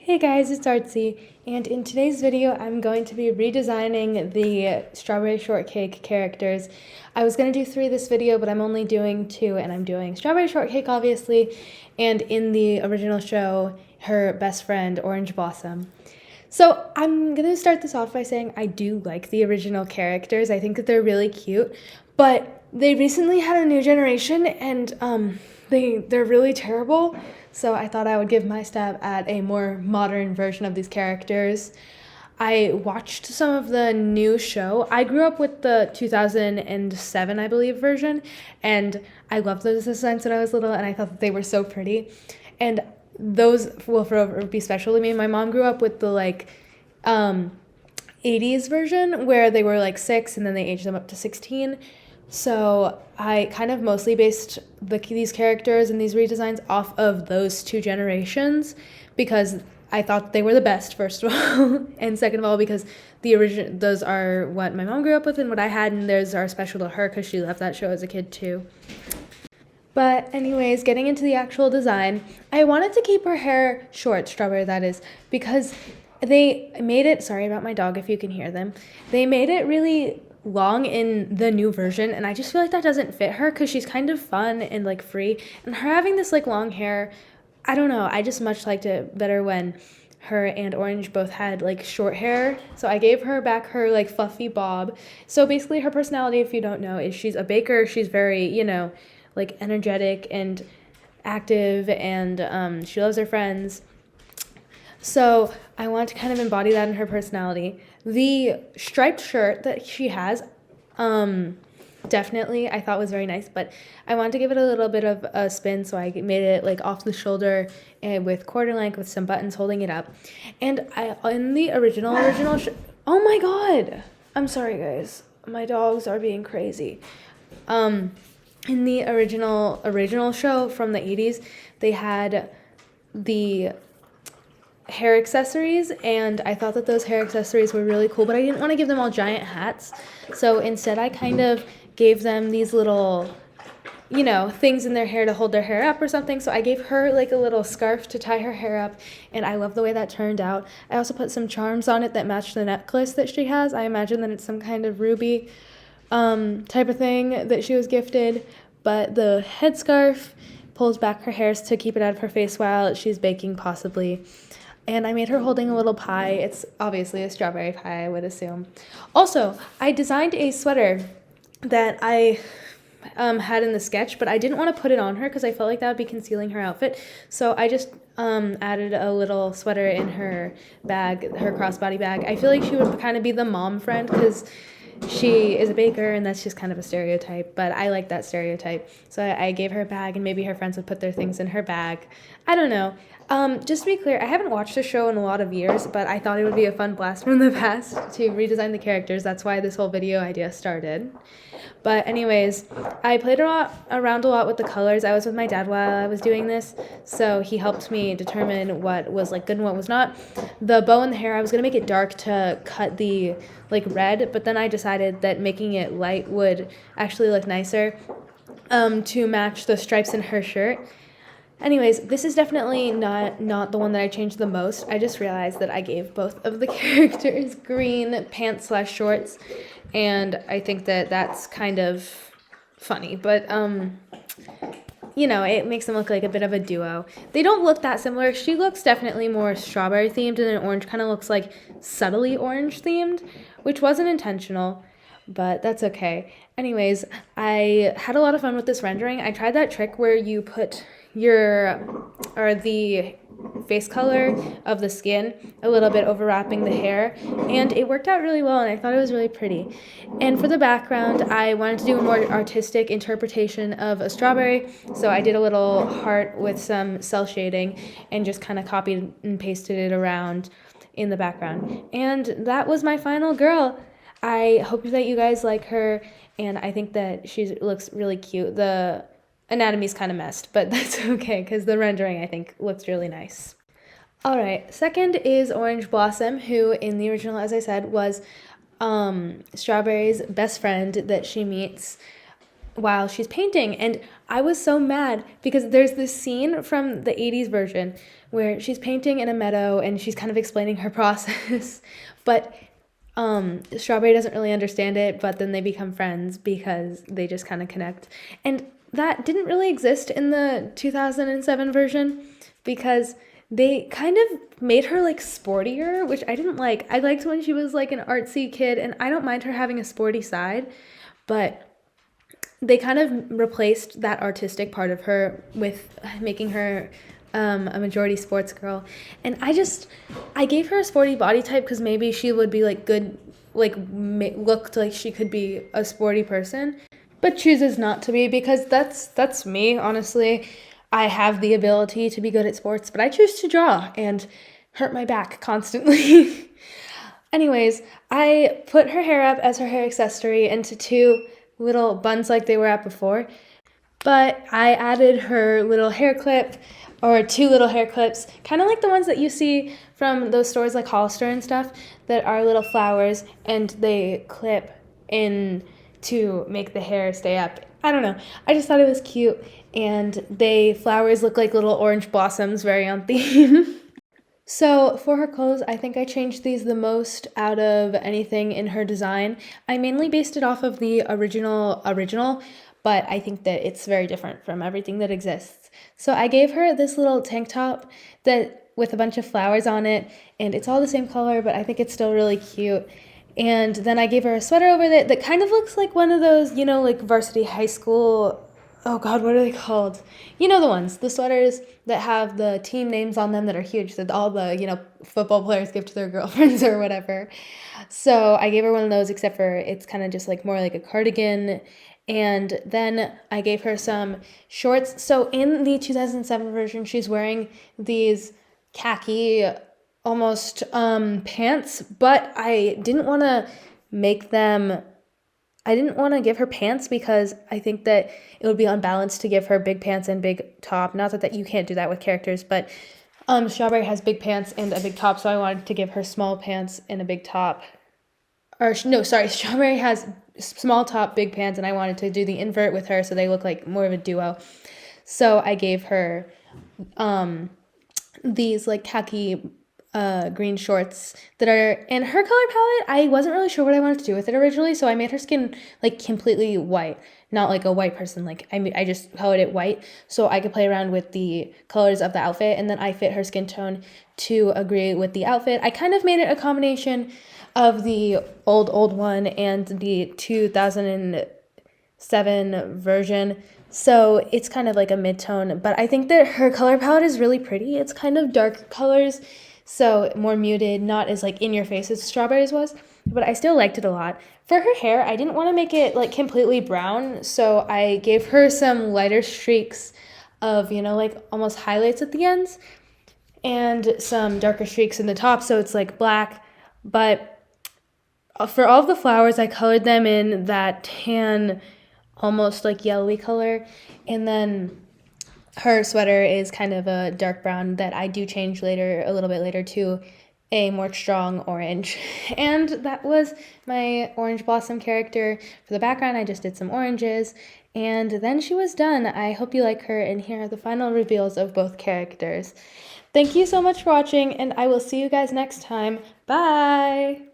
Hey guys, it's Artsy, and in today's video I'm going to be redesigning the Strawberry Shortcake characters. I was going to do 3 this video, but I'm only doing 2, and I'm doing Strawberry Shortcake obviously, and in the original show, her best friend, Orange Blossom. So I'm going to start this off by saying I do like the original characters. I think that they're really cute, but they recently had a new generation, and they're really terrible. So I thought I would give my stab at a more modern version of these characters. I watched some of the new show. I grew up with the 2007, I believe, version, and I loved those designs when I was little, and I thought that they were so pretty. And those will forever be special to me. My mom grew up with the 80s version where they were 6 and then they aged them up to 16. So I kind of mostly based these characters and these redesigns off of those 2 generations because I thought they were the best, first of all, and second of all because those are what my mom grew up with and what I had, and those are special to her because she loved that show as a kid too. But anyways, getting into the actual design, I wanted to keep her hair short, Strawberry that is, because they made it, sorry about my dog if you can hear them, they made it really long in the new version, and I just feel like that doesn't fit her because she's kind of fun and free, and her having this long hair, I don't know, I just much liked it better when her and Orange both had short hair. So I gave her back her fluffy bob. So basically her personality, if you don't know, is she's a baker. She's very energetic and active, and she loves her friends. So I want to kind of embody that in her personality. The striped shirt that she has, definitely I thought was very nice, but I wanted to give it a little bit of a spin, so I made it off the shoulder and with quarter length with some buttons holding it up. And in the original oh my god, I'm sorry guys, my dogs are being crazy. In the original show from the 80s, they had the hair accessories, and I thought that those hair accessories were really cool, but I didn't want to give them all giant hats, so instead I kind of gave them these little things in their hair to hold their hair up or something. So I gave her a little scarf to tie her hair up, and I love the way that turned out. I also put some charms on it that match the necklace that she has. I imagine that it's some kind of ruby type of thing that she was gifted, but the headscarf pulls back her hairs to keep it out of her face while she's baking, possibly. And I made her holding a little pie. It's obviously a strawberry pie, I would assume. Also, I designed a sweater that I had in the sketch, but I didn't want to put it on her because I felt like that would be concealing her outfit. So I just added a little sweater in her bag, her crossbody bag. I feel like she would kind of be the mom friend because she is a baker, and that's just kind of a stereotype, but I like that stereotype. So I gave her a bag, and maybe her friends would put their things in her bag. I don't know. Just to be clear, I haven't watched the show in a lot of years, but I thought it would be a fun blast from the past to redesign the characters. That's why this whole video idea started. But anyways, I played around a lot with the colors. I was with my dad while I was doing this, so he helped me determine what was good and what was not. The bow in the hair, I was going to make it dark to cut the red, but then I decided that making it light would actually look nicer to match the stripes in her shirt. Anyways, this is definitely not the one that I changed the most. I just realized that I gave both of the characters green pants/shorts, and I think that that's kind of funny, but it makes them look like a bit of a duo. They don't look that similar. She looks definitely more strawberry themed, and then Orange kind of looks subtly orange themed, which wasn't intentional, but that's okay. Anyways, I had a lot of fun with this rendering. I tried that trick where you put the face color of the skin a little bit overlapping the hair, and it worked out really well, and I thought it was really pretty. And for the background, I wanted to do a more artistic interpretation of a strawberry, so I did a little heart with some cell shading and just kind of copied and pasted it around in the background. And that was my final girl. I hope that you guys like her, and I think that she looks really cute. The anatomy's kind of messed, but that's okay because the rendering, I think, looks really nice. Alright, second is Orange Blossom, who in the original, as I said, was Strawberry's best friend that she meets while she's painting. And I was so mad because there's this scene from the 80s version where she's painting in a meadow and she's kind of explaining her process. But Strawberry doesn't really understand it, but then they become friends because they just kind of connect. And that didn't really exist in the 2007 version because they kind of made her like sportier, which I didn't like. I liked when she was like an artsy kid, and I don't mind her having a sporty side, but they kind of replaced that artistic part of her with making her a majority sports girl. And I gave her a sporty body type because maybe she would be like good, like looked like she could be a sporty person, but chooses not to be because that's me, honestly. I have the ability to be good at sports, but I choose to draw and hurt my back constantly. Anyways, I put her hair up as her hair accessory into two little buns like they were at before, but I added her little hair clip or two little hair clips, kind of like the ones that you see from those stores like Hollister and stuff that are little flowers and they clip in to make the hair stay up. I don't know. I just thought it was cute, and flowers look like little orange blossoms, very on theme. So for her clothes, I think I changed these the most out of anything in her design. I mainly based it off of the original, but I think that it's very different from everything that exists. So I gave her this little tank top that with a bunch of flowers on it, and it's all the same color, but I think it's still really cute. And then I gave her a sweater over it that kind of looks like one of those, like varsity high school, oh God, what are they called? You know the ones, the sweaters that have the team names on them that are huge, that all the, football players give to their girlfriends or whatever. So I gave her one of those, except for it's kind of just like more like a cardigan. And then I gave her some shorts. So in the 2007 version, she's wearing these khaki almost pants, but I didn't want to give her pants because I think that it would be unbalanced to give her big pants and big top. Not that you can't do that with characters, but Strawberry has big pants and a big top, so I wanted to give her small pants and a big top. Strawberry has small top, big pants, and I wanted to do the invert with her so they look like more of a duo. So I gave her these like khaki green shorts that are in her color palette. I wasn't really sure what I wanted to do with it originally, so I made her skin like completely white, not like a white person. Like I just colored it white so I could play around with the colors of the outfit, and then I fit her skin tone to agree with the outfit. I kind of made it a combination of the old one and the 2007 version. So it's kind of like a mid-tone, but I think that her color palette is really pretty. It's kind of dark colors, so more muted, not as like in your face as Strawberry's was, but I still liked it a lot. For her hair, I didn't want to make it like completely brown, so I gave her some lighter streaks of, like almost highlights at the ends and some darker streaks in the top, so it's like black. But for all of the flowers, I colored them in that tan, almost like yellowy color, and then her sweater is kind of a dark brown that I do change a little bit later to a more strong orange. And that was my orange blossom character. For the background, I just did some oranges, and then she was done. I hope you like her, and here are the final reveals of both characters. Thank you so much for watching, and I will see you guys next time. Bye!